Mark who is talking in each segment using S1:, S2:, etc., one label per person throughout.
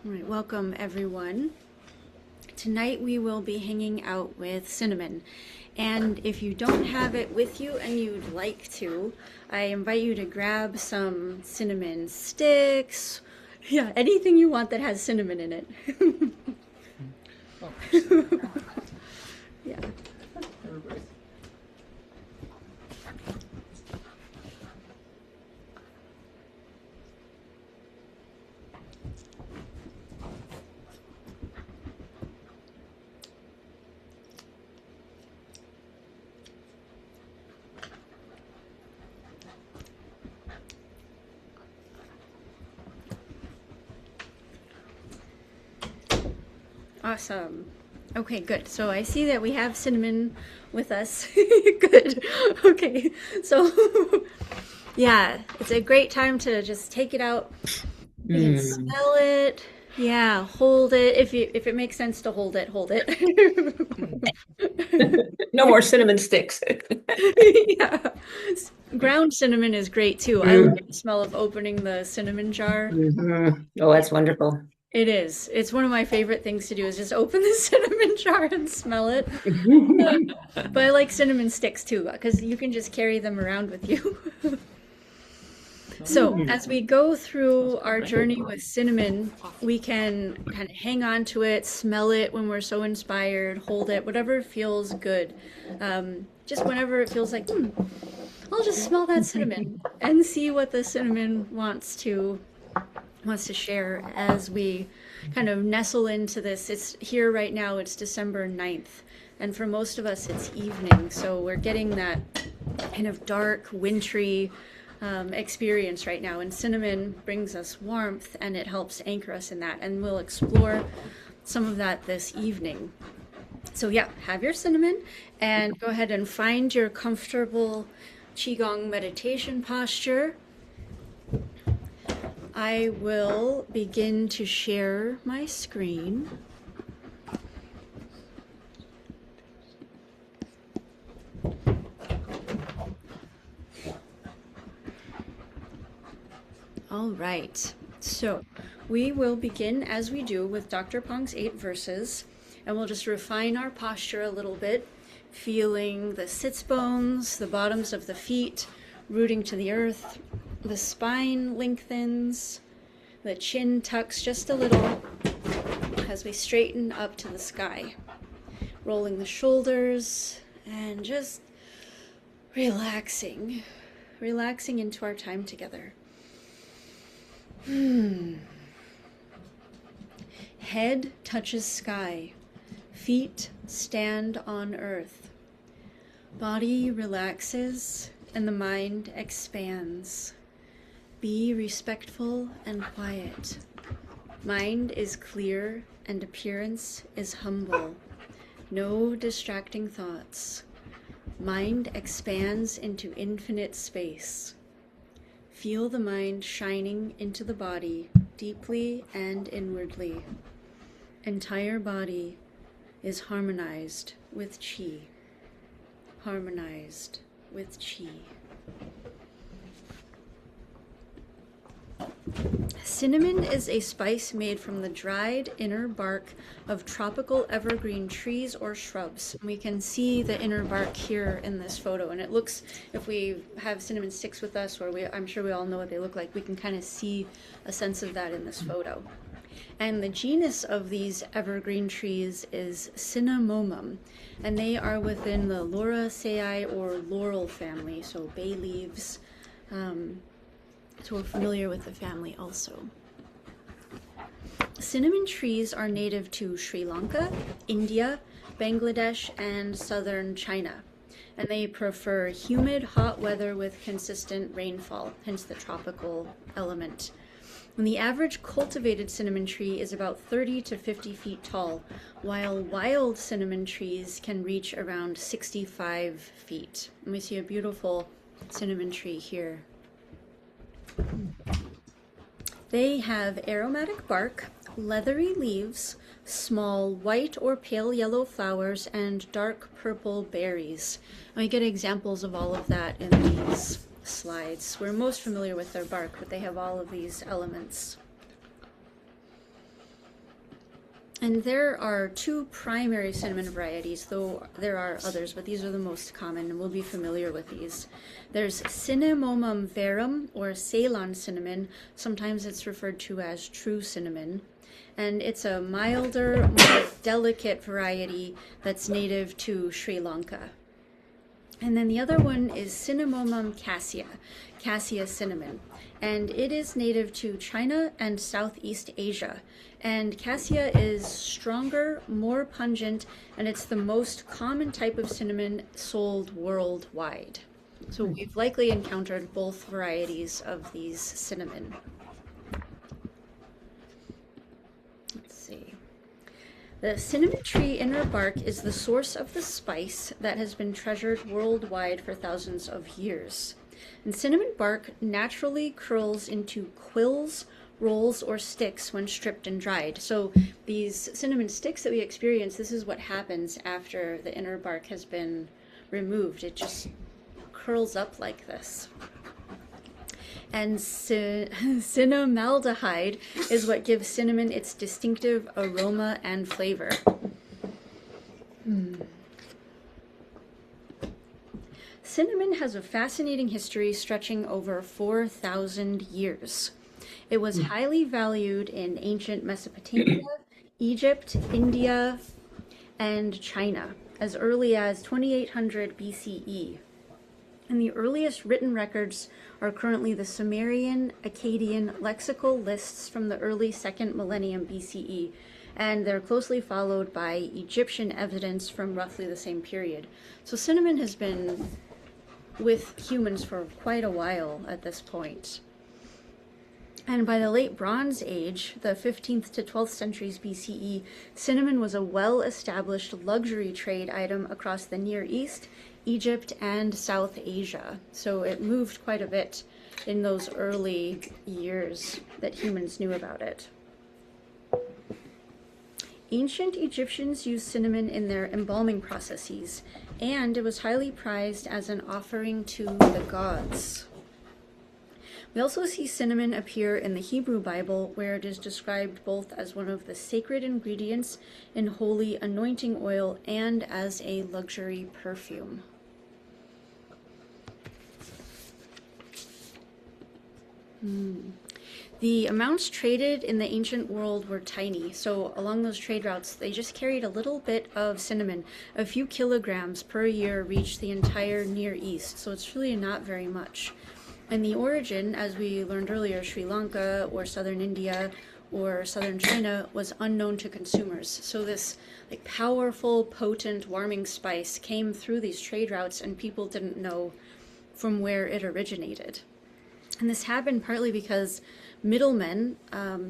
S1: All right, welcome everyone. Tonight we will be hanging out with cinnamon. And if you don't have it with you and you'd like to, I invite you to grab some cinnamon sticks. Yeah, anything you want that has cinnamon in it. Yeah. Awesome. Okay, good. So I see that we have cinnamon with us. Good. Okay. So yeah, it's a great time to just take it out. You can smell it. Yeah, hold it. If it makes sense to hold it, hold it.
S2: No more cinnamon sticks.
S1: Yeah. Ground cinnamon is great too. I love the smell of opening the cinnamon jar.
S2: Oh, that's wonderful.
S1: It is. It's one of my favorite things to do is just open the cinnamon jar and smell it. But I like cinnamon sticks too, because you can just carry them around with you. So, as we go through our journey with cinnamon, we can kind of hang on to it, smell it when we're so inspired, hold it, whatever feels good. Just whenever it feels like, I'll just smell that cinnamon and see what the cinnamon wants to share as we kind of nestle into this. It's here right now, it's December 9th, and for most of us it's evening, so we're getting that kind of dark, wintry experience right now, and cinnamon brings us warmth and it helps anchor us in that, and we'll explore some of that this evening. So yeah, have your cinnamon and go ahead and find your comfortable Qigong meditation posture. I will begin to share my screen. All right, so we will begin as we do with Dr. Pong's 8 verses, and we'll just refine our posture a little bit, feeling the sits bones, the bottoms of the feet rooting to the earth, the spine lengthens, the chin tucks just a little as we straighten up to the sky, rolling the shoulders and just relaxing into our time together. Head touches sky, feet stand on earth. Body relaxes and the mind expands. Be respectful and quiet. Mind is clear and appearance is humble. No distracting thoughts. Mind expands into infinite space. Feel the mind shining into the body deeply and inwardly. Entire body is harmonized with qi. Harmonized with qi. Cinnamon is a spice made from the dried inner bark of tropical evergreen trees or shrubs. We can see the inner bark here in this photo, and it looks, if we have cinnamon sticks with us, or I'm sure we all know what they look like, we can kind of see a sense of that in this photo. And the genus of these evergreen trees is Cinnamomum, and they are within the Lauraceae or laurel family, so bay leaves. So we're familiar with the family also. Cinnamon trees are native to Sri Lanka, India, Bangladesh, and southern China. And they prefer humid, hot weather with consistent rainfall, hence the tropical element. And the average cultivated cinnamon tree is about 30 to 50 feet tall, while wild cinnamon trees can reach around 65 feet. And we see a beautiful cinnamon tree here. They have aromatic bark, leathery leaves, small white or pale yellow flowers, and dark purple berries. And we get examples of all of that in these slides. We're most familiar with their bark, but they have all of these elements. And there are two primary cinnamon varieties, though there are others, but these are the most common, and we'll be familiar with these. There's Cinnamomum verum, or Ceylon cinnamon. Sometimes it's referred to as true cinnamon. And it's a milder, more delicate variety that's native to Sri Lanka. And then the other one is Cinnamomum cassia, cassia cinnamon. And it is native to China and Southeast Asia. And cassia is stronger, more pungent, and it's the most common type of cinnamon sold worldwide. So we've likely encountered both varieties of these cinnamon. Let's see. The cinnamon tree inner bark is the source of the spice that has been treasured worldwide for thousands of years. And cinnamon bark naturally curls into quills, rolls, or sticks when stripped and dried. So these cinnamon sticks that we experience, this is what happens after the inner bark has been removed. It just curls up like this. And cinnamaldehyde is what gives cinnamon its distinctive aroma and flavor. Cinnamon has a fascinating history stretching over 4,000 years. It was highly valued in ancient Mesopotamia, Egypt, India, and China as early as 2800 BCE. And the earliest written records are currently the Sumerian, Akkadian lexical lists from the early 2nd millennium BCE, and they're closely followed by Egyptian evidence from roughly the same period. So cinnamon has been with humans for quite a while at this point. And by the late Bronze Age, the 15th to 12th centuries BCE, cinnamon was a well-established luxury trade item across the Near East, Egypt, and South Asia. So it moved quite a bit in those early years that humans knew about it. Ancient Egyptians used cinnamon in their embalming processes, and it was highly prized as an offering to the gods. We also see cinnamon appear in the Hebrew Bible, where it is described both as one of the sacred ingredients in holy anointing oil and as a luxury perfume. The amounts traded in the ancient world were tiny, so along those trade routes, they just carried a little bit of cinnamon. A few kilograms per year reached the entire Near East, so it's really not very much. And the origin, as we learned earlier, Sri Lanka or southern India or southern China, was unknown to consumers. So this powerful, potent warming spice came through these trade routes, and people didn't know from where it originated. And this happened partly because middlemen,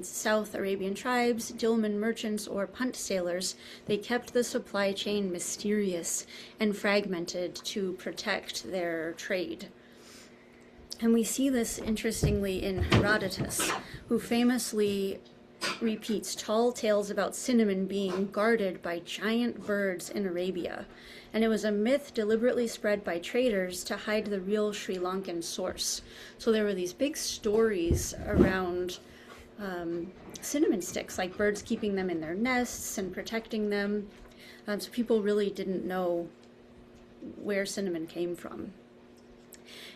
S1: South Arabian tribes, Dilmun merchants, or punt sailors, they kept the supply chain mysterious and fragmented to protect their trade. And we see this interestingly in Herodotus, who famously repeats tall tales about cinnamon being guarded by giant birds in Arabia. And it was a myth deliberately spread by traders to hide the real Sri Lankan source. So there were these big stories around cinnamon sticks, like birds keeping them in their nests and protecting them. So people really didn't know where cinnamon came from.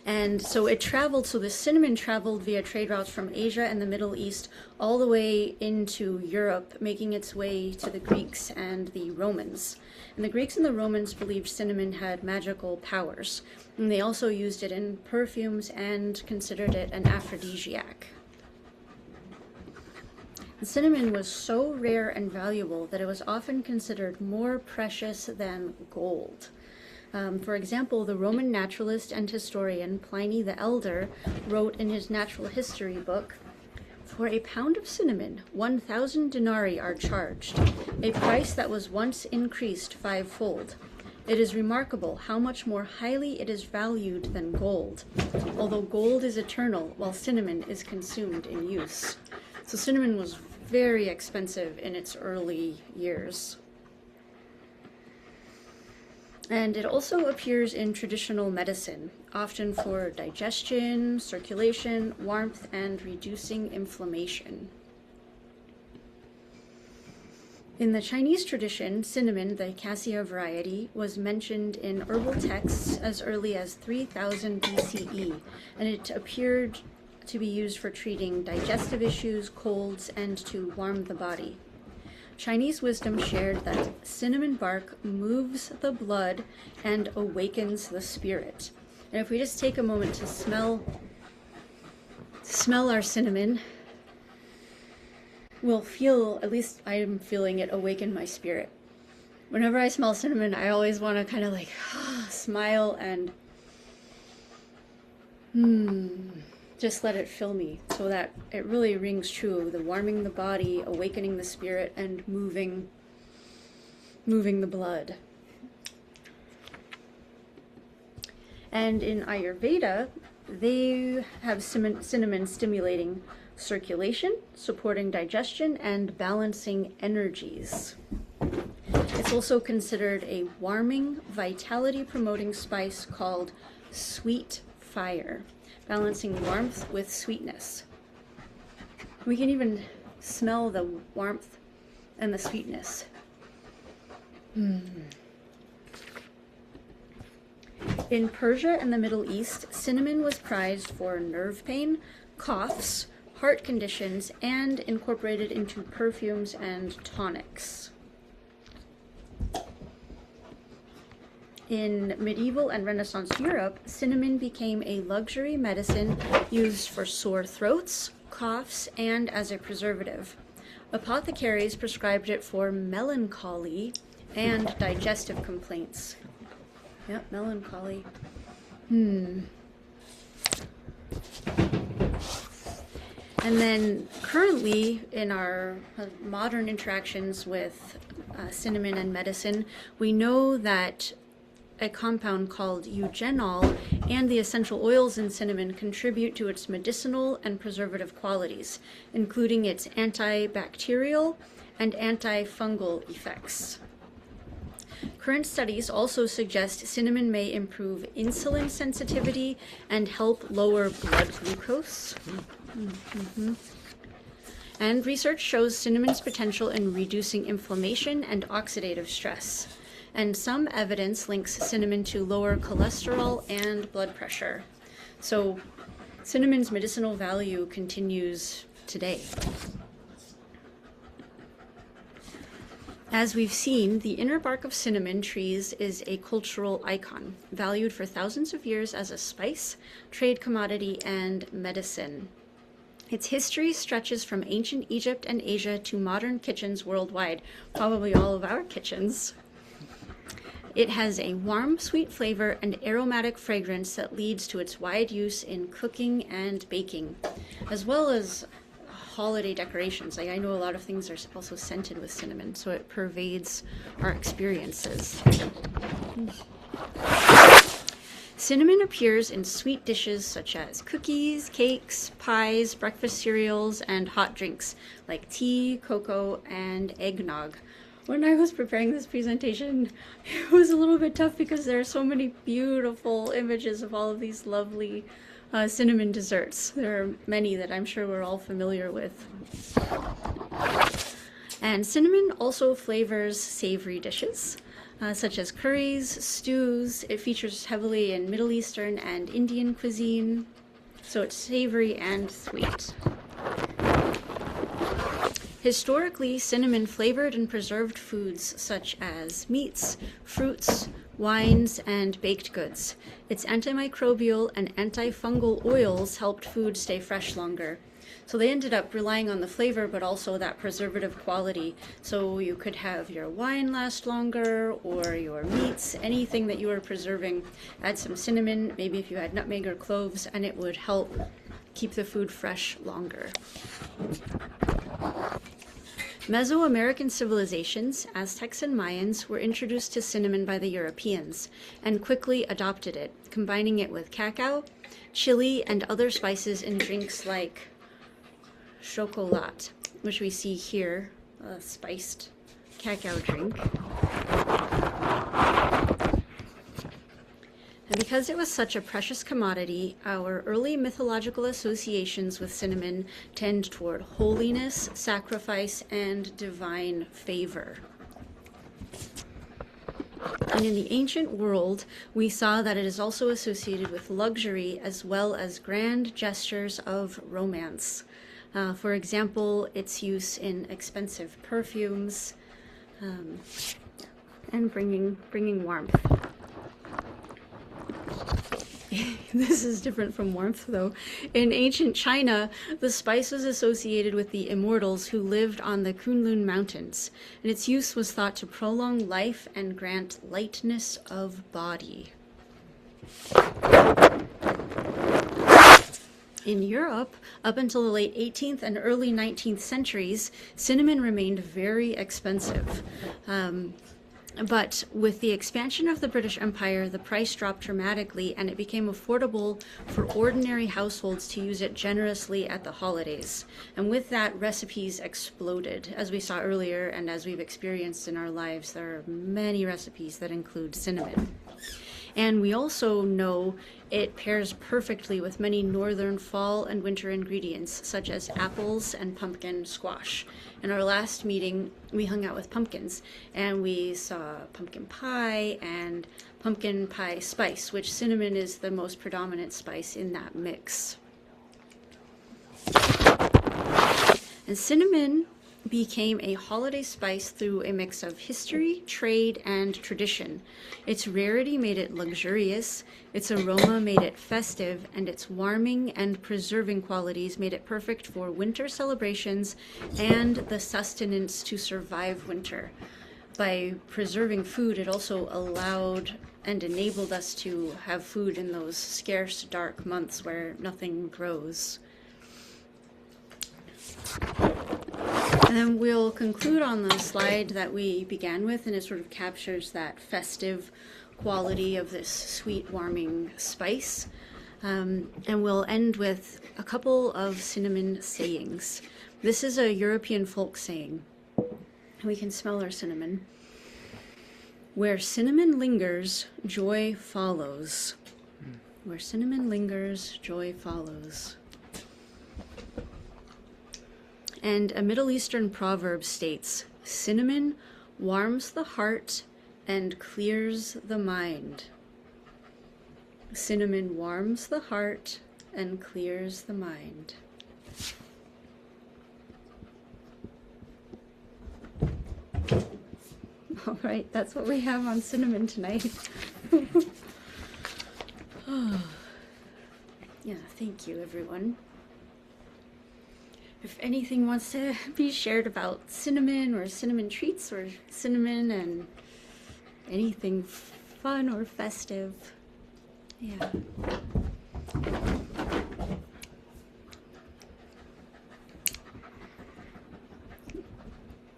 S1: And so it traveled, so the cinnamon traveled via trade routes from Asia and the Middle East all the way into Europe, making its way to the Greeks and the Romans. And the Greeks and the Romans believed cinnamon had magical powers. And they also used it in perfumes and considered it an aphrodisiac. The cinnamon was so rare and valuable that it was often considered more precious than gold. For example, the Roman naturalist and historian Pliny the Elder wrote in his natural history book, "For a pound of cinnamon, 1,000 denarii are charged, a price that was once increased fivefold. It is remarkable how much more highly it is valued than gold, although gold is eternal while cinnamon is consumed in use." So cinnamon was very expensive in its early years. And it also appears in traditional medicine, often for digestion, circulation, warmth, and reducing inflammation. In the Chinese tradition, cinnamon, the cassia variety, was mentioned in herbal texts as early as 3000 BCE, and it appeared to be used for treating digestive issues, colds, and to warm the body. Chinese wisdom shared that cinnamon bark moves the blood and awakens the spirit. And if we just take a moment to smell our cinnamon, we'll feel, at least I'm feeling it, awaken my spirit. Whenever I smell cinnamon, I always want to kind of like smile and just let it fill me, so that it really rings true, the warming the body, awakening the spirit, and moving the blood. And in Ayurveda, they have cinnamon stimulating circulation, supporting digestion, and balancing energies. It's also considered a warming, vitality-promoting spice called sweet fire, balancing warmth with sweetness. We can even smell the warmth and the sweetness. In Persia and the Middle East, cinnamon was prized for nerve pain, coughs, heart conditions, and incorporated into perfumes and tonics. In medieval and Renaissance Europe, cinnamon became a luxury medicine used for sore throats, coughs, and as a preservative. Apothecaries prescribed it for melancholy and digestive complaints. Yep, melancholy. And then currently in our modern interactions with cinnamon and medicine, we know that a compound called eugenol and the essential oils in cinnamon contribute to its medicinal and preservative qualities, including its antibacterial and antifungal effects. Current studies also suggest cinnamon may improve insulin sensitivity and help lower blood glucose. And research shows cinnamon's potential in reducing inflammation and oxidative stress. And some evidence links cinnamon to lower cholesterol and blood pressure. So cinnamon's medicinal value continues today. As we've seen, the inner bark of cinnamon trees is a cultural icon, valued for thousands of years as a spice, trade commodity, and medicine. Its history stretches from ancient Egypt and Asia to modern kitchens worldwide, probably all of our kitchens. It has a warm, sweet flavor and aromatic fragrance that leads to its wide use in cooking and baking, as well as holiday decorations. Like, I know a lot of things are also scented with cinnamon, so it pervades our experiences. Cinnamon appears in sweet dishes such as cookies, cakes, pies, breakfast cereals, and hot drinks like tea, cocoa, and eggnog. When I was preparing this presentation, it was a little bit tough because there are so many beautiful images of all of these lovely cinnamon desserts. There are many that I'm sure we're all familiar with. And cinnamon also flavors savory dishes, such as curries, stews. It features heavily in Middle Eastern and Indian cuisine, so it's savory and sweet. Historically, cinnamon flavored and preserved foods such as meats, fruits, wines, and baked goods. Its antimicrobial and antifungal oils helped food stay fresh longer. So they ended up relying on the flavor, but also that preservative quality. So you could have your wine last longer, or your meats, anything that you were preserving. Add some cinnamon, maybe if you had nutmeg or cloves, and it would help keep the food fresh longer. Mesoamerican civilizations, Aztecs and Mayans, were introduced to cinnamon by the Europeans and quickly adopted it, combining it with cacao, chili, and other spices in drinks like chocolat, which we see here, a spiced cacao drink. And because it was such a precious commodity, our early mythological associations with cinnamon tend toward holiness, sacrifice, and divine favor. And in the ancient world, we saw that it is also associated with luxury as well as grand gestures of romance. For example, its use in expensive perfumes and bringing warmth. This is different from warmth, though. In ancient China, the spice was associated with the immortals who lived on the Kunlun Mountains, and its use was thought to prolong life and grant lightness of body. In Europe, up until the late 18th and early 19th centuries, cinnamon remained very expensive. But with the expansion of the British Empire, the price dropped dramatically and it became affordable for ordinary households to use it generously at the holidays. And with that, recipes exploded. As we saw earlier and as we've experienced in our lives, there are many recipes that include cinnamon. And we also know it pairs perfectly with many northern fall and winter ingredients, such as apples and pumpkin squash. In our last meeting, we hung out with pumpkins, and we saw pumpkin pie and pumpkin pie spice, which cinnamon is the most predominant spice in that mix. And cinnamon became a holiday spice through a mix of history, trade, and tradition. Its rarity made it luxurious, its aroma made it festive, and its warming and preserving qualities made it perfect for winter celebrations and the sustenance to survive winter. By preserving food, it also allowed and enabled us to have food in those scarce, dark months where nothing grows. And then we'll conclude on the slide that we began with, and it sort of captures that festive quality of this sweet, warming spice. And we'll end with a couple of cinnamon sayings. This is a European folk saying. We can smell our cinnamon. Where cinnamon lingers, joy follows. Where cinnamon lingers, joy follows. And a Middle Eastern proverb states, cinnamon warms the heart and clears the mind. Cinnamon warms the heart and clears the mind. All right, that's what we have on cinnamon tonight. Oh. Yeah, thank you, everyone. If anything wants to be shared about cinnamon or cinnamon treats or cinnamon and anything fun or festive, yeah.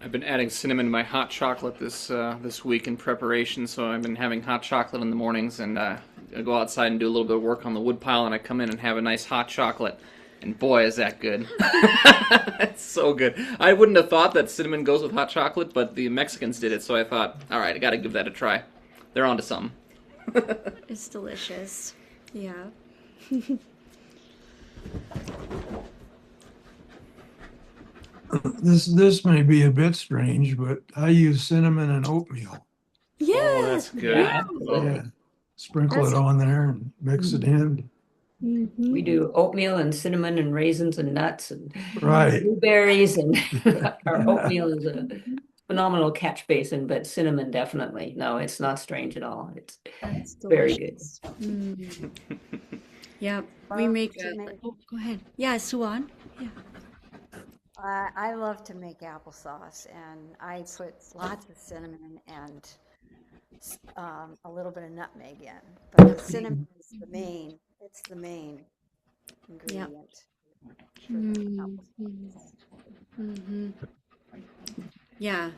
S3: I've been adding cinnamon to my hot chocolate this week in preparation, so I've been having hot chocolate in the mornings, and I go outside and do a little bit of work on the wood pile, and I come in and have a nice hot chocolate. And boy, is that good. It's so good. I wouldn't have thought that cinnamon goes with hot chocolate, but the Mexicans did it, so I thought, all right, I got to give that a try. They're onto something.
S1: It's delicious. Yeah.
S4: This may be a bit strange, but I use cinnamon and oatmeal.
S1: Yeah.
S3: Oh, that's good.
S2: Yeah.
S4: Yeah. Sprinkle it on there and mix it in.
S2: We do oatmeal and cinnamon and raisins and nuts and
S4: Right.
S2: blueberries, and our oatmeal is a phenomenal catch basin, but cinnamon definitely. No, it's not strange at all. It's
S1: That's
S2: very good.
S1: delicious. Yeah, we make oh, go ahead. Yeah, Suan. Yeah.
S5: I love to make applesauce, and I put lots of cinnamon and a little bit of nutmeg in. But the cinnamon is the main. It's the main ingredient. For the applesauce.
S1: Yeah,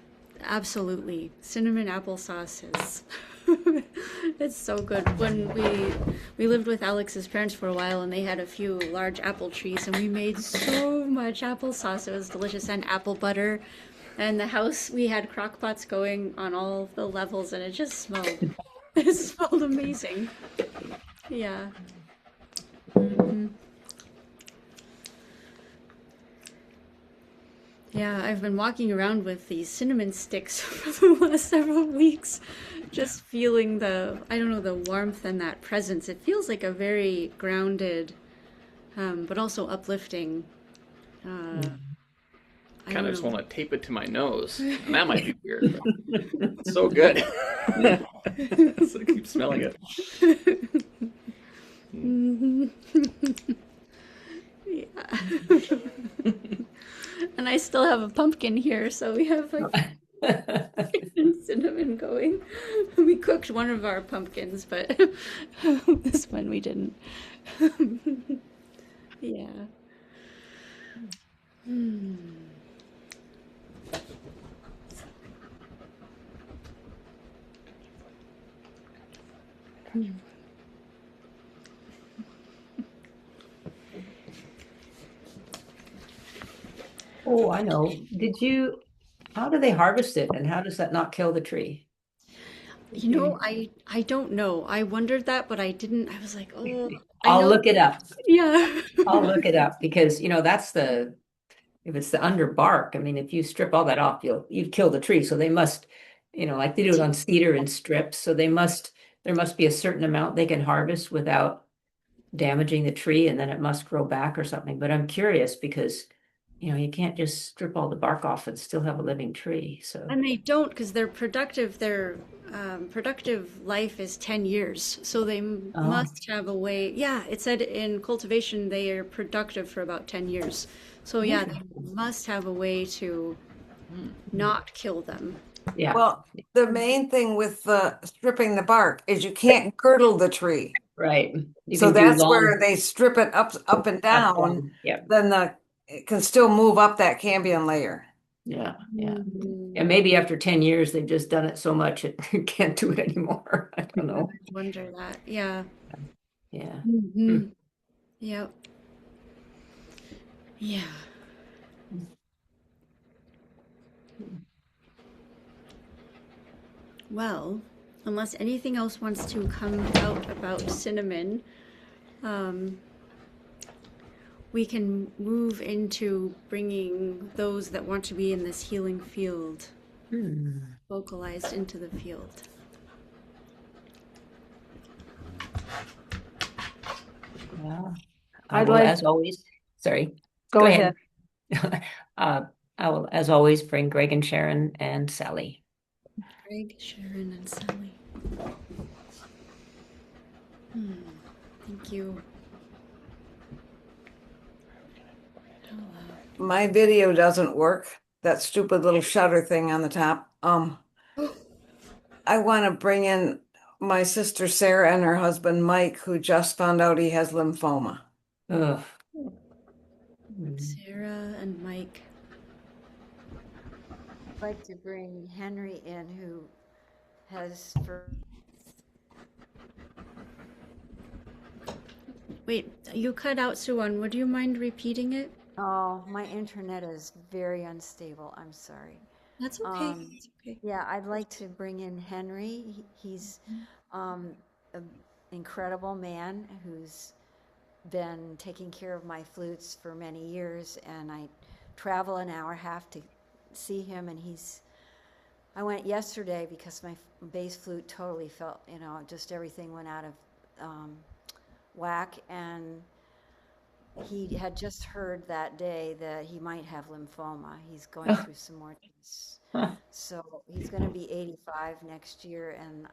S1: absolutely. Cinnamon applesauce is it's so good. When we lived with Alex's parents for a while, and they had a few large apple trees, and we made so much applesauce. It was delicious, and apple butter. And the house, we had crock pots going on all the levels, and it just smelled. It smelled amazing. Yeah. Hmm. Yeah, I've been walking around with these cinnamon sticks for the last several weeks, just feeling I don't know, the warmth and that presence. It feels like a very grounded, but also uplifting. Uh, I
S3: Kind
S1: don't
S3: of just
S1: know.
S3: want to tape it to my nose, and that might be weird, but it's so good. So I keep smelling it.
S1: Mhm. Yeah. And I still have a pumpkin here, so we have like cinnamon going. We cooked one of our pumpkins, but this one we didn't. Yeah. Hmm.
S2: Oh, I know. How do they harvest it and how does that not kill the tree?
S1: I don't know. I wondered that, but I didn't. I was like, oh, I
S2: I'll
S1: know.
S2: look it up.
S1: Yeah.
S2: I'll look it up because, if it's the under bark, I mean, if you strip all that off, you'd kill the tree. So they must, like they do it on cedar in strips. So there must be a certain amount they can harvest without damaging the tree and then it must grow back or something. But I'm curious because, you can't just strip all the bark off and still have a living tree. So,
S1: And they don't because they're productive. Their productive life is 10 years. So they
S2: oh,
S1: must have a way. Yeah, it said in cultivation they are productive for about 10 years. So yeah, they
S2: interesting.
S1: must have a way to not kill them.
S2: Yeah,
S6: Well, the main thing with the stripping the bark is you can't girdle the tree.
S2: right. You
S6: So
S2: can do
S6: that's
S2: long
S6: where they strip it up and
S2: up
S6: down,
S2: down. Yeah,
S6: then it can still move up that cambium layer.
S2: yeah, yeah. And
S1: Mm,
S2: maybe after 10 years, they've just done it so much it can't do it anymore. I don't
S1: I
S2: know.
S1: wonder that. Yeah.
S2: Yeah. Hmm.
S1: Hmm. Yep. Yeah. Well, unless anything else wants to come out about cinnamon, um, we can move into bringing those that want to be in this healing field
S2: Hmm.
S1: vocalized into the field.
S2: Well, I
S7: I'd
S2: will,
S7: like,
S2: as always, sorry,
S7: go
S2: go
S7: ahead.
S2: ahead. Uh, I will, as always, bring Greg and Sharon and Sally.
S1: Greg, Sharon, and Sally. Hmm. Thank you. Hello.
S6: My video doesn't work. That stupid little shutter thing on the top. I want to bring in my sister Sarah and her husband Mike, who just found out he has lymphoma.
S2: Ugh. Hmm.
S1: Sarah and Mike.
S5: I'd like to bring Henry in, who has for
S1: Wait, you cut out, Suan. Would you mind repeating it?
S5: oh, my internet is very unstable. I'm sorry.
S1: That's okay.
S5: Um,
S1: That's okay.
S5: yeah, I'd like to bring in Henry. He's an incredible man who's been taking care of my flutes for many years, and I travel an hour and a half to see him. And I went yesterday because my bass flute totally felt, just everything went out of um, whack, and he had just heard that day that he might have lymphoma. He's going through some more tests.
S2: Huh.
S5: So he's going to be 85 next year, and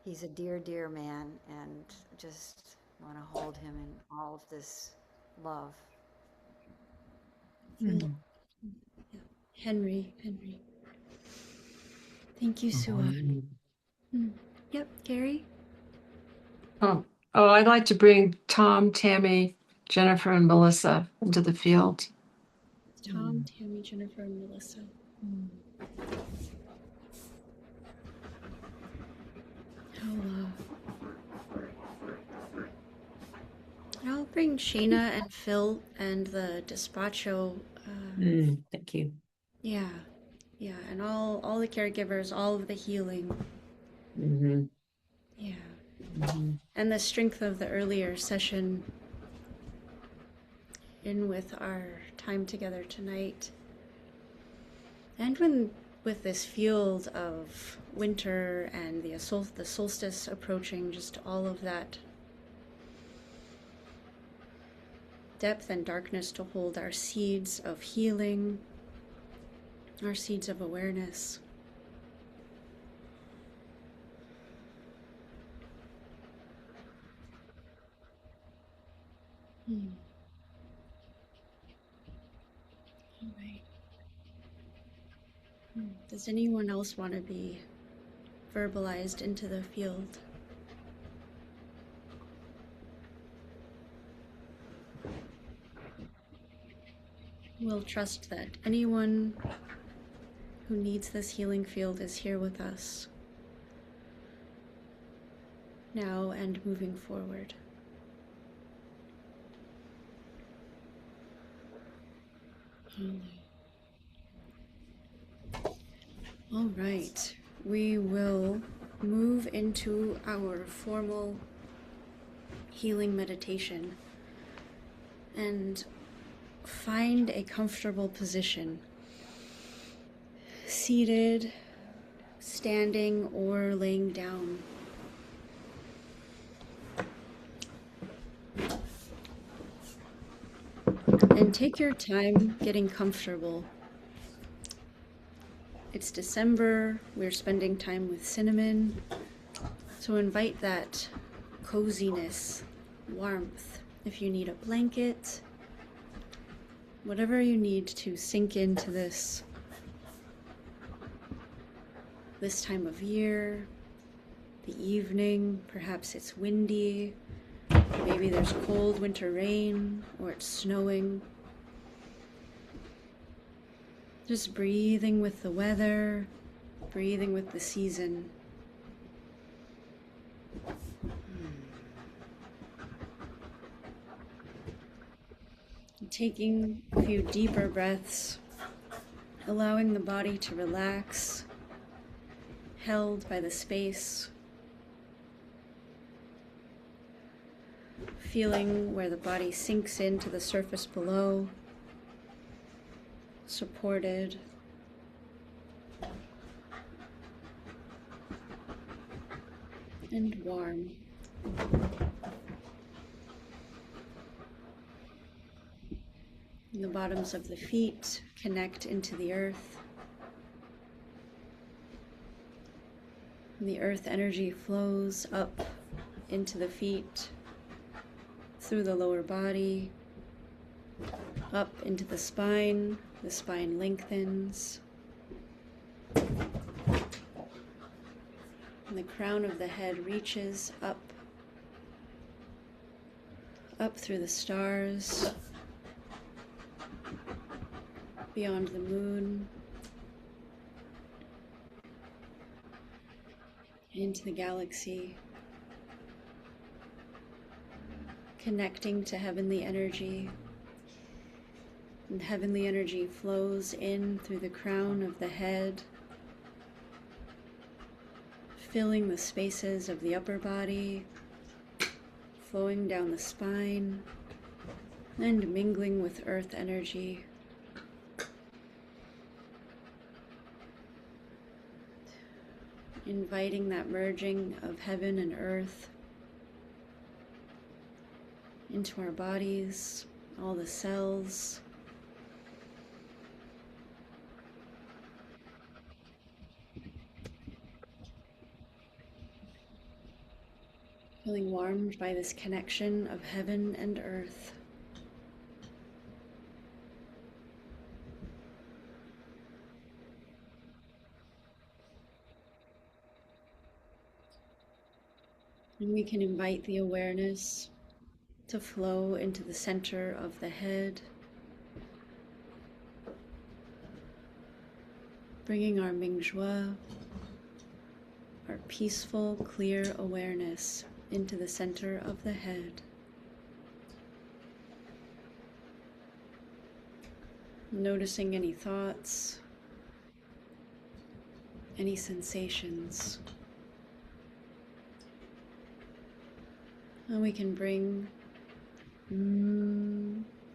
S5: he's a dear, dear man, and just want to hold him in all of this love.
S2: Hmm.
S1: Henry, Henry. Thank you, Suan.
S2: Hmm.
S1: Yep, Gary.
S7: Oh, I'd like to bring Tom, Tammy, Jennifer, and Melissa into the field.
S1: Tom, Tammy, Jennifer, and Melissa. Hello. I'll bring Shayna and Phil and the Despacho.
S2: Thank you.
S1: Yeah, yeah, and all the caregivers, all of the healing.
S2: Hmm.
S1: Yeah. and the strength of the earlier session in with our time together tonight. And when with this field of winter and the solstice approaching, just all of that depth and darkness to hold our seeds of healing, our seeds of awareness. All right. Does anyone else want to be verbalized into the field? We'll trust that anyone who needs this healing field is here with us now and moving forward. All right, we will move into our formal healing meditation and find a comfortable position, seated, standing, or laying down. And take your time getting comfortable. It's December, we're spending time with Cinnamon, so invite that coziness, warmth. If you need a blanket, whatever you need to sink into this time of year, the evening, perhaps it's windy, maybe there's cold winter rain, or it's snowing. Just breathing with the weather, breathing with the season. Taking a few deeper breaths, allowing the body to relax, held by the space. Feeling where the body sinks into the surface below, supported. And warm. The bottoms of the feet connect into the earth. The earth energy flows up into the feet, through the lower body, up into the spine lengthens. And the crown of the head reaches up through the stars, beyond the moon, into the galaxy, connecting to heavenly energy. And heavenly energy flows in through the crown of the head, filling the spaces of the upper body, flowing down the spine, and mingling with earth energy. Inviting that merging of heaven and earth into our bodies, all the cells. Feeling warmed by this connection of heaven and earth. And we can invite the awareness to flow into the center of the head, bringing our Mingjue, our peaceful, clear awareness into the center of the head. Noticing any thoughts, any sensations. And we can bring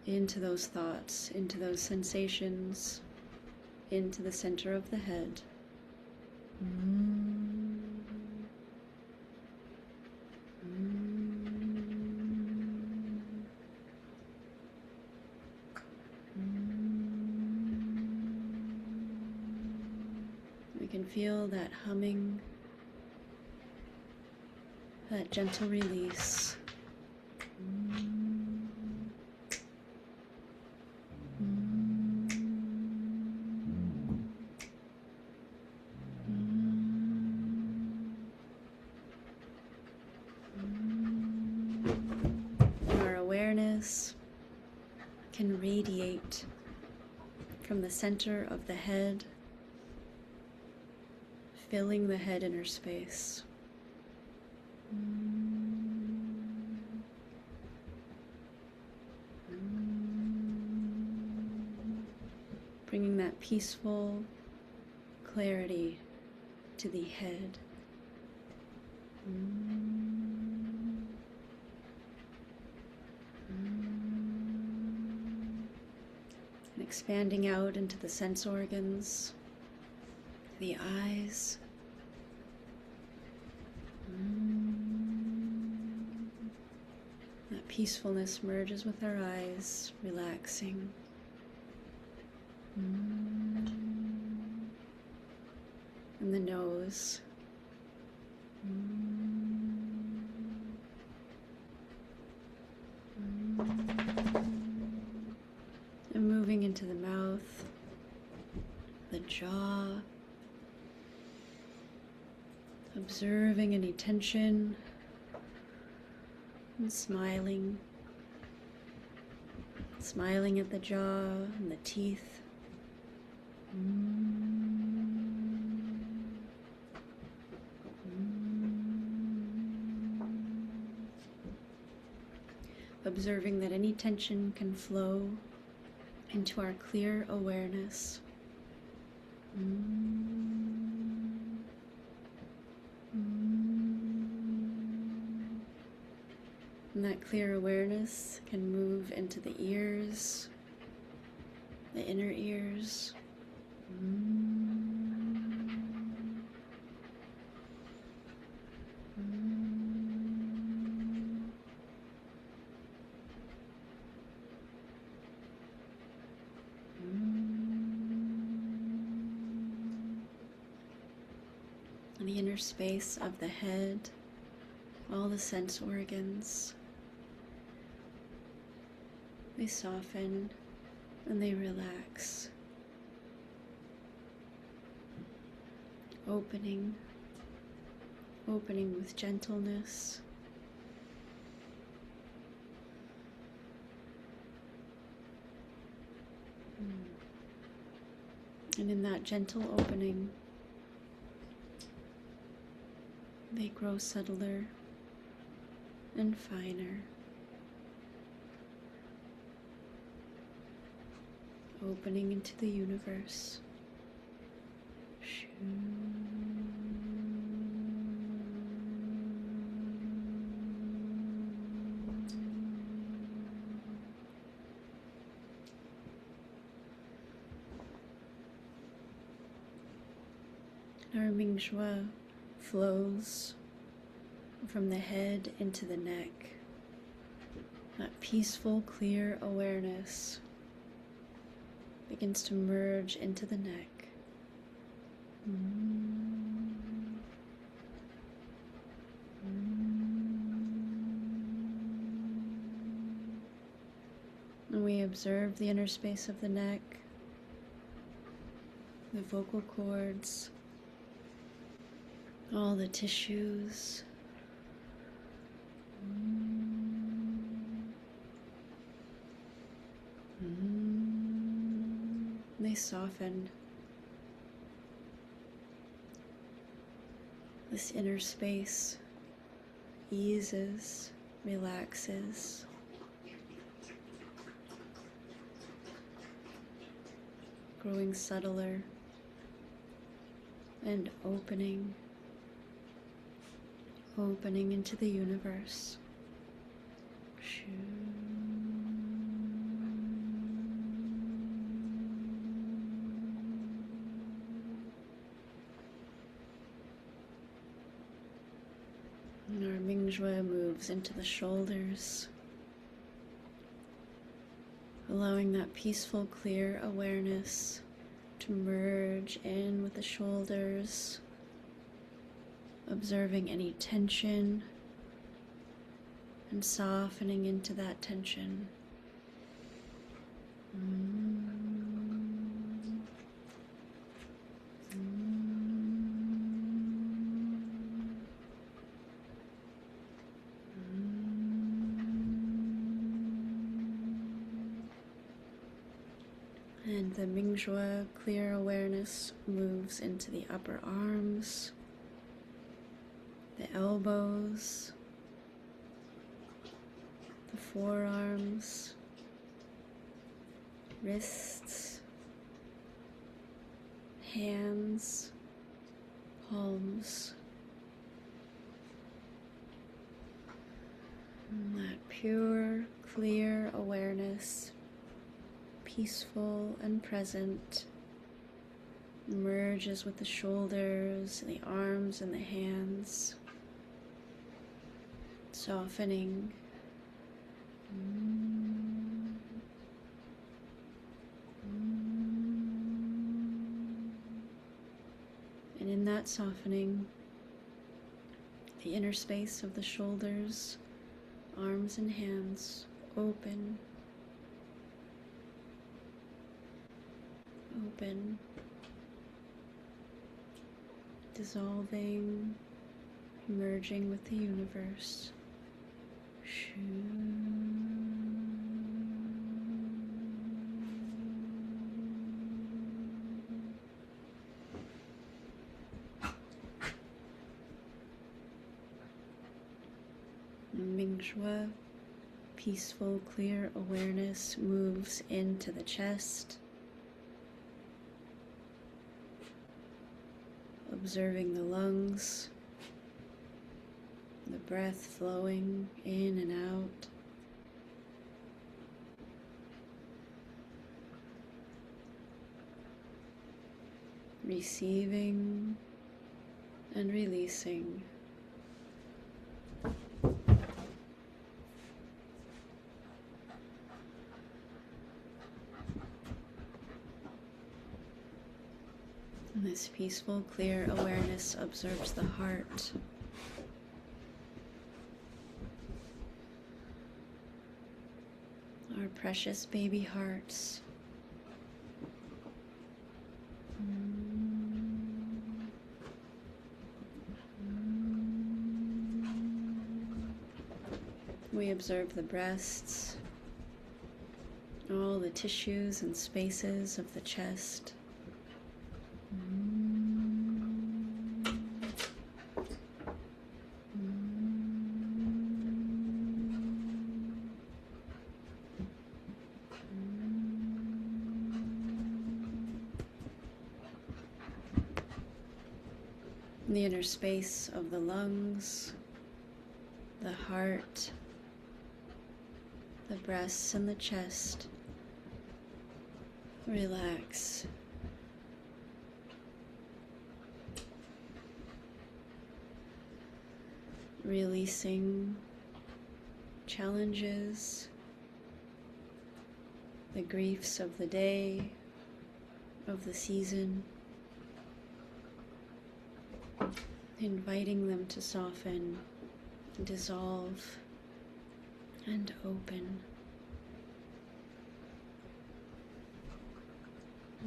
S1: into those thoughts, into those sensations, into the center of the head. We can feel that humming, that gentle release. Our awareness can radiate from the center of the head, filling the head inner space. Bringing that peaceful clarity to the head. And expanding out into the sense organs, the eyes. That peacefulness merges with our eyes, relaxing. And the nose. And moving into the mouth, the jaw, observing any tension, and smiling at the jaw and the teeth. Observing that any tension can flow into our clear awareness. And that clear awareness can move into the ears, the inner ears. And the inner space of the head, all the sense organs. They soften and they relax, opening with gentleness. And in that gentle opening, they grow subtler and finer. Opening into the universe. Our Mingjue flows from the head into the neck. That peaceful, clear awareness begins to merge into the neck. And we observe the inner space of the neck, the vocal cords, all the tissues. They soften. This inner space eases, relaxes. Growing subtler and opening into the universe. And our Mingjue moves into the shoulders, allowing that peaceful, clear awareness to merge in with the shoulders, observing any tension and softening into that tension. And the Mingjue clear awareness moves into the upper arms, the elbows, the forearms, wrists, hands, palms. And that pure, clear awareness, peaceful and present, merges with the shoulders, the arms, and the hands, softening. And in that softening, the inner space of the shoulders, arms, and hands open. Open, dissolving, merging with the universe. Mingjue, peaceful, clear awareness moves into the chest, observing the lungs, the breath flowing in and out. Receiving and releasing. And this peaceful, clear awareness observes the heart. Our precious baby hearts. We observe the breasts, all the tissues and spaces of the chest. The inner space of the lungs, the heart, the breasts and the chest. Relax. Releasing challenges, the griefs of the day, of the season, inviting them to soften, dissolve, and open,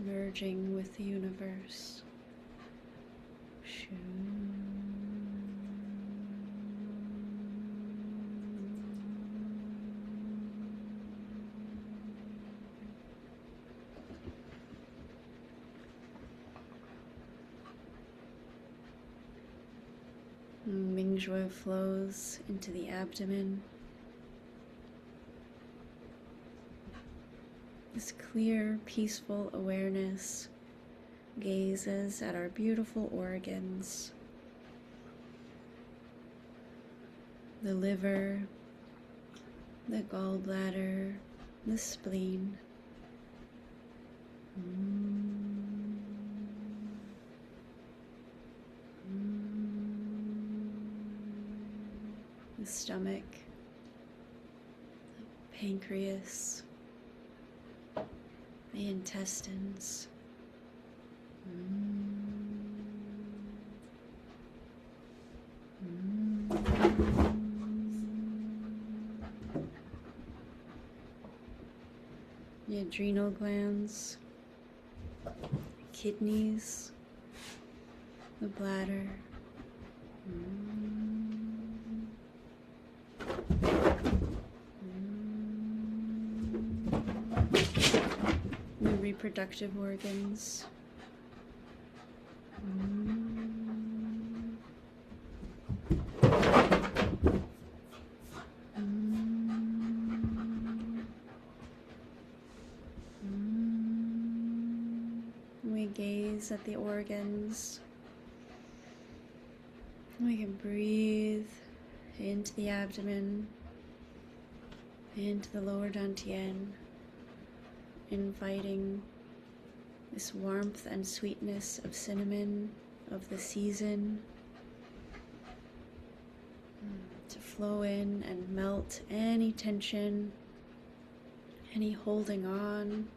S1: merging with the universe. Mingjue flows into the abdomen. This clear, peaceful awareness gazes at our beautiful organs, the liver, the gallbladder, the spleen. The stomach, the pancreas, the intestines. The adrenal glands, kidneys, the bladder. The reproductive organs. We gaze at the organs. We can breathe into the abdomen, into the lower dantian, inviting this warmth and sweetness of cinnamon, of the season, to flow in and melt any tension, any holding on.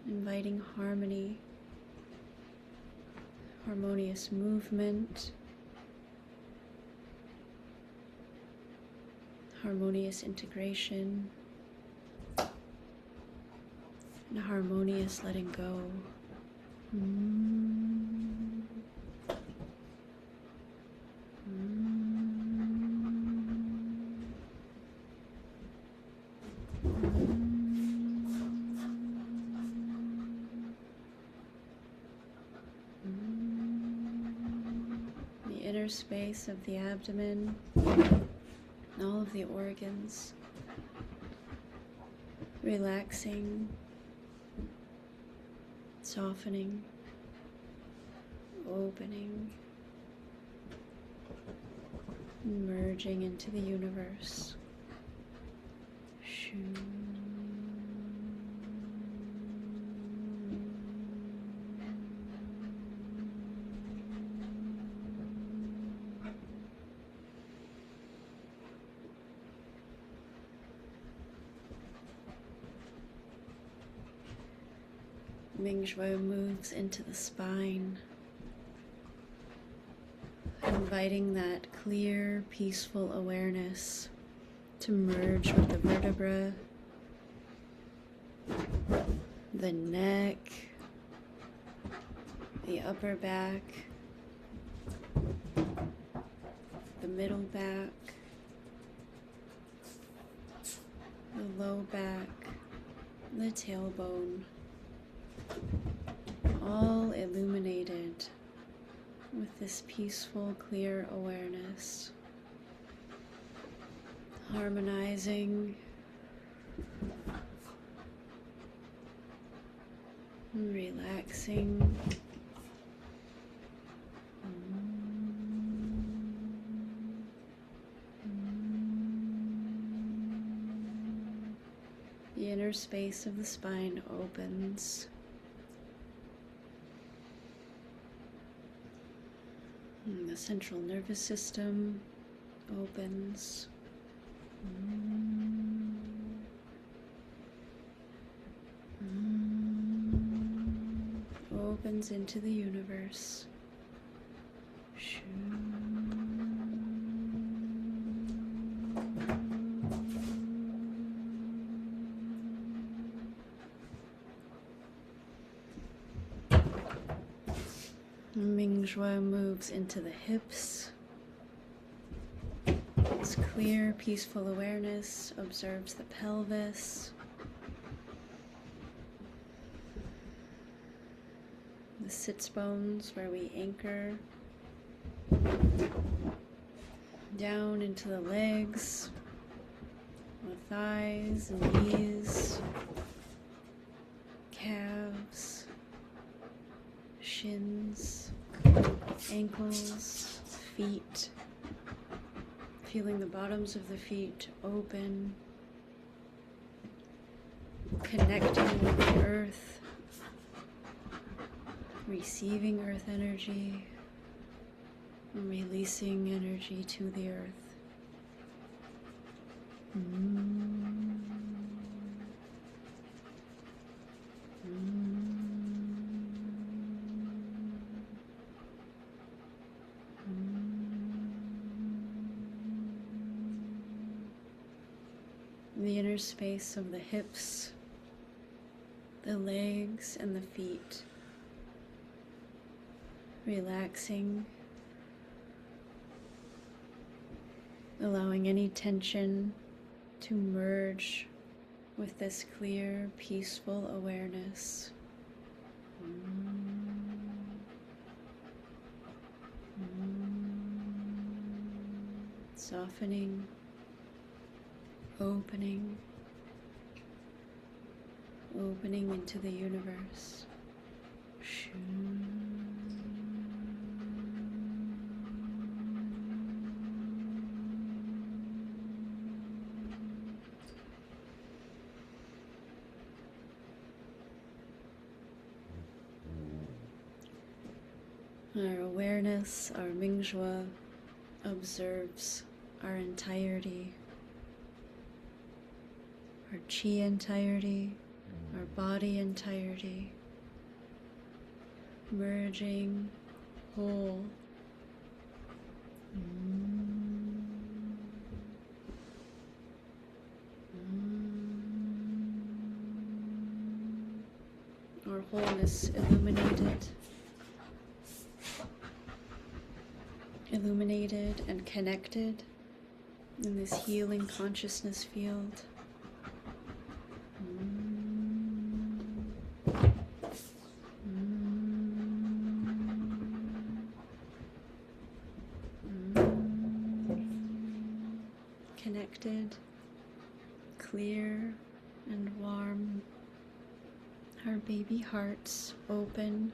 S1: Inviting harmony, harmonious movement, harmonious integration, and harmonious letting go. The inner space of the abdomen, all of the organs, relaxing, softening, opening, merging into the universe. Shoo. Mingjue moves into the spine, inviting that clear, peaceful awareness to merge with the vertebra, the neck, the upper back, the middle back, the low back, the tailbone, all illuminated with this peaceful, clear awareness, harmonizing, relaxing. The inner space of the spine opens. And the central nervous system opens. Opens into the universe. Shoo. Mingjue moves into the hips. This clear, peaceful awareness observes the pelvis, the sits bones where we anchor, down into the legs, the thighs and knees, calves, shins, ankles, feet, feeling the bottoms of the feet open, connecting with the earth, receiving earth energy, and releasing energy to the earth. The inner space of the hips, the legs, and the feet. Relaxing, allowing any tension to merge with this clear, peaceful awareness. Softening, opening into the universe. Our awareness, our Mingjue, observes our entirety, our chi entirety, our body entirety, merging whole. Our wholeness illuminated and connected in this healing consciousness field. Connected, clear, and warm. Our baby hearts open.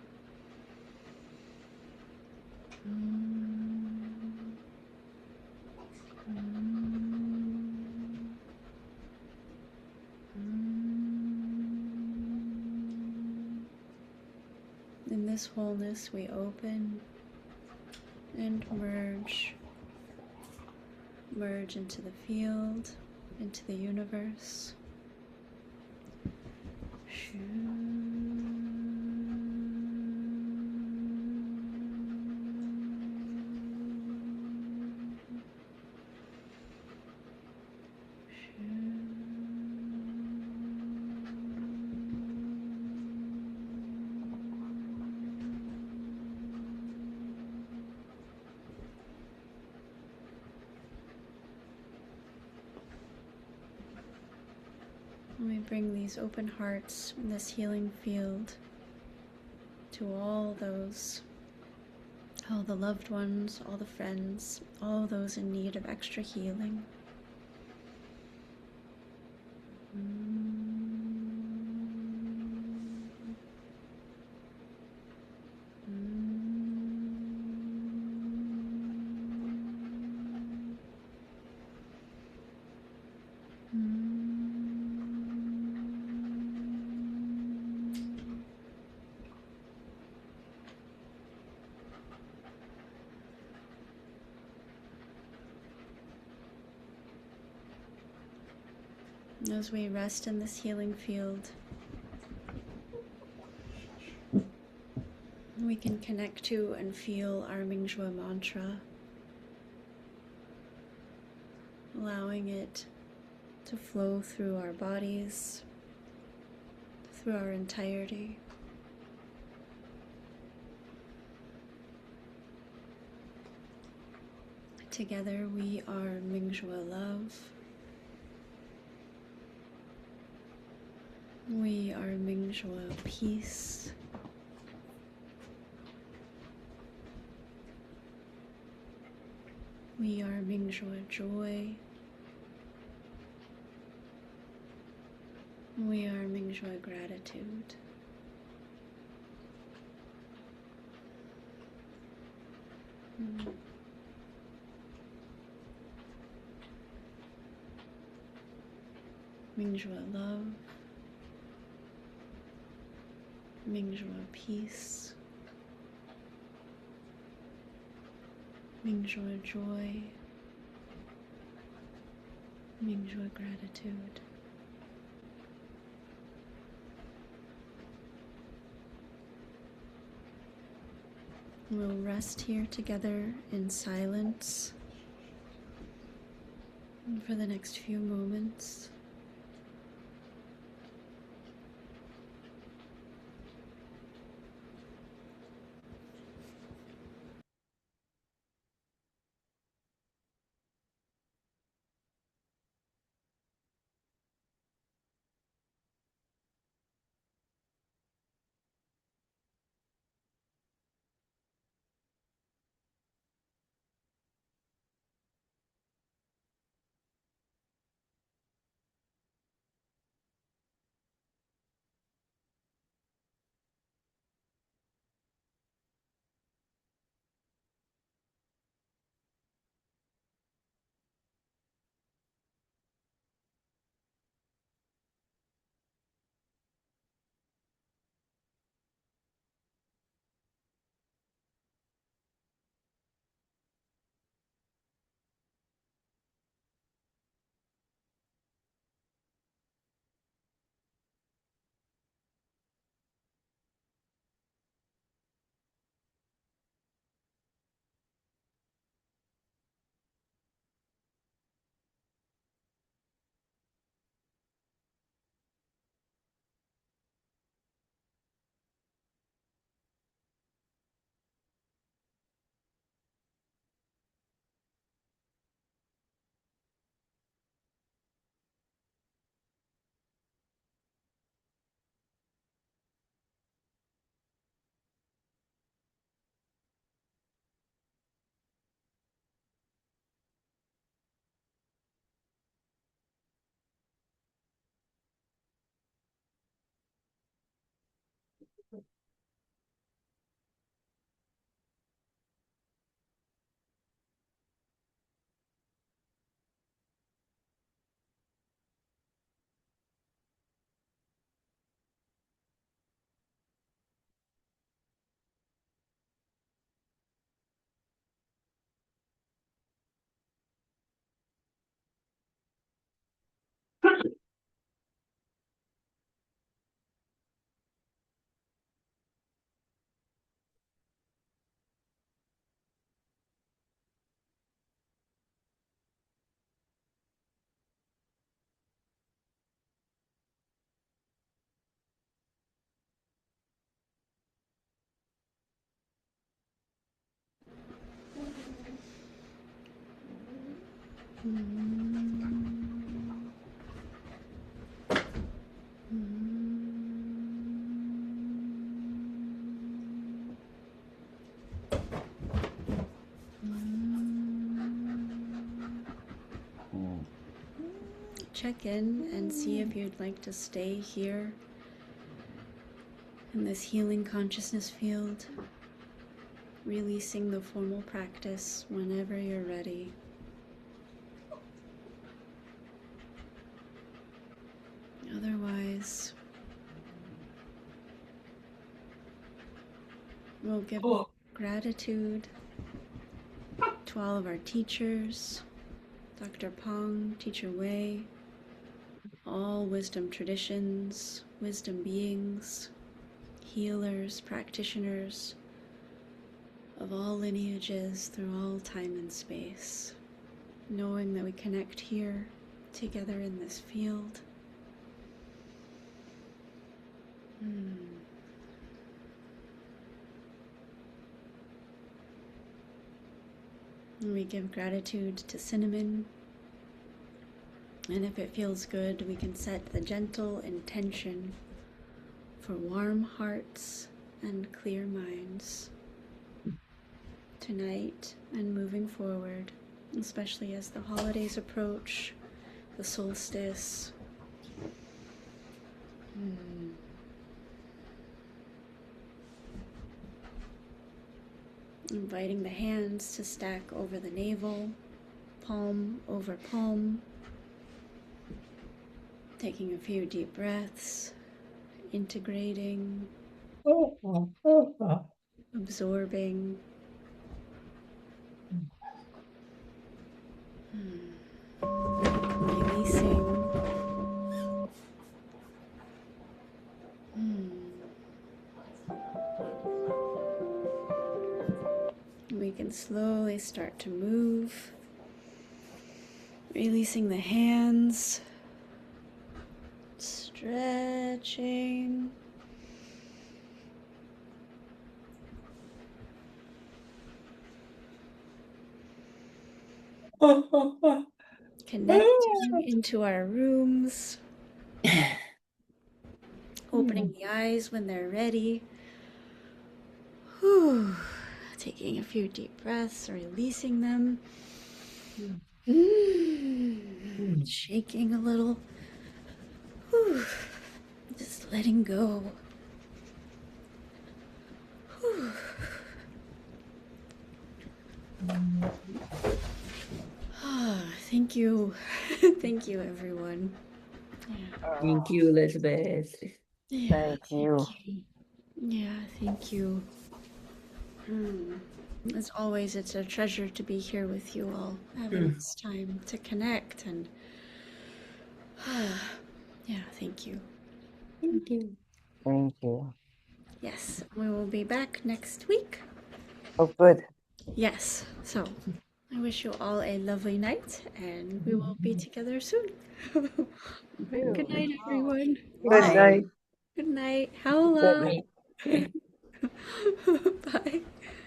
S1: In this wholeness, we open and merge into the field, into the universe. And we bring these open hearts in this healing field to all those, all the loved ones, all the friends, all those in need of extra healing. As we rest in this healing field, we can connect to and feel our Mingjue mantra, allowing it to flow through our bodies, through our entirety. Together we are Mingjue love. We are Mingjue peace. We are Mingjue joy. We are Mingjue gratitude. Mingjue love. Mingjue peace. Mingjue joy. Mingjue gratitude. We'll rest here together in silence for the next few moments. Check in and see if you'd like to stay here in this healing consciousness field, releasing the formal practice whenever you're ready. Otherwise, we'll give gratitude to all of our teachers, Dr. Pong, Teacher Wei, all wisdom traditions, wisdom beings, healers, practitioners of all lineages through all time and space, knowing that we connect here together in this field. And we give gratitude to Cinnamon. And if it feels good, we can set the gentle intention for warm hearts and clear minds tonight and moving forward, especially as the holidays approach, the solstice. Inviting the hands to stack over the navel, palm over palm. Taking a few deep breaths, integrating, absorbing. Releasing. We can slowly start to move, releasing the hands, stretching. Connecting into our rooms, opening the eyes when they're ready. Whew. Taking a few deep breaths, releasing them. Shaking a little. Whew. Just letting go. Whew. Thank you. Thank you, everyone. Yeah.
S2: Thank you, Elizabeth.
S1: Yeah,
S6: Thank you.
S1: Yeah, thank you. As always, it's a treasure to be here with you all, having this time to connect and yeah, thank you.
S2: Thank you.
S6: Thank you.
S1: Yes, we will be back next week.
S6: Oh, good.
S1: Yes, so I wish you all a lovely night and we will be together soon. Good night, everyone.
S6: Good night.
S1: Good night.
S6: Good
S1: Howla.
S6: night.
S1: Bye.